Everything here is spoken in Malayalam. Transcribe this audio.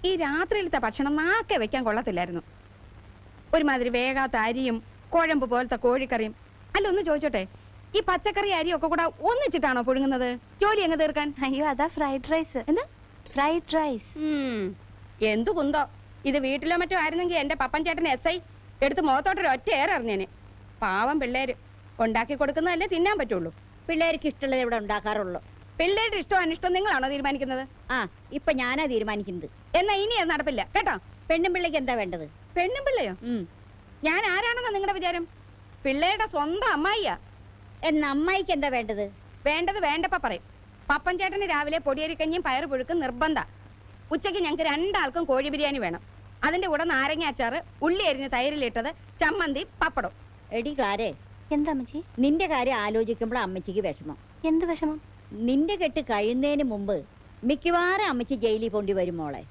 ഈ രാത്രിയിലത്തെ ഭക്ഷണം നാക്കെ വെക്കാൻ കൊള്ളത്തില്ലായിരുന്നു. ഒരുമാതിരി വേഗാത്ത അരിയും കുഴമ്പ് പോലത്തെ കോഴിക്കറിയും. അല്ല, ഒന്ന് ചോദിച്ചോട്ടെ, ഈ പച്ചക്കറി അരിയൊക്കെ കൂടെ ഒന്നിച്ചിട്ടാണോ പുഴുങ്ങുന്നത് ജോലി അങ്ങ് തീർക്കാൻ? അയ്യോ, അതാ ഫ്രൈഡ് റൈസ്. എന്താ ഫ്രൈഡ് റൈസ്? എന്തു കുന്തോ. ഇത് വീട്ടിലോ മറ്റോ ആയിരുന്നെങ്കിൽ എന്റെ പപ്പൻ ചേട്ടൻ SI എടുത്ത് മുഖത്തോട്ടൊരു ഒറ്റ ഏറിഞ്ഞേന്. പാവം പിള്ളേര് ഉണ്ടാക്കി കൊടുക്കുന്നതല്ലേ തിന്നാൻ പറ്റുള്ളൂ. പിള്ളേർക്ക് ഇഷ്ടമുള്ളത് ഇവിടെ ഉണ്ടാക്കാറുള്ളൂ. പിള്ളേരുടെ ഇഷ്ടം അനിഷ്ടം നിങ്ങളാണോ തീരുമാനിക്കുന്നത്? ഇപ്പൊ ഞാനാ തീരുമാനിക്കുന്നത്. എന്നാ ഇനി അത് നടപ്പില്ല കേട്ടോ. പെണ്ണും പിള്ളേക്ക് എന്താ വേണ്ടത്? പെണ്ണും പിള്ളയോ? ഞാൻ ആരാണെന്നാ നിങ്ങളുടെ വിചാരം? പിള്ളേരുടെ സ്വന്തം അമ്മായിയാ. എന്നാ അമ്മായിക്ക് എന്താ വേണ്ടത്? വേണ്ടത് വേണ്ടപ്പ പറയും. പപ്പൻ ചേട്ടന് രാവിലെ പൊടിയരിക്കഞ്ഞും പയറ് പുഴുക്കും നിർബന്ധ. ഉച്ചയ്ക്ക് ഞങ്ങൾക്ക് രണ്ടാൾക്കും കോഴി ബിരിയാണി വേണം. അതിന്റെ കൂടെ നാരങ്ങ അച്ചാറ്, ഉള്ളി അരിഞ്ഞ് തൈരിലിട്ടത്, ചമ്മന്തി, പപ്പടം. എടി ക്ലാരേ, എന്താ അമ്മച്ചി? നിന്റെ കാര്യം ആലോചിക്കുമ്പോൾ അമ്മച്ചിക്ക് വിഷമം. എന്ത് വിഷമം? നിന്റെ കെട്ട് കഴിയുന്നതിന് മുമ്പ് മിക്കവാറും അമ്മച്ചി ജയിലിൽ പോണ്ടി വരും മോളെ.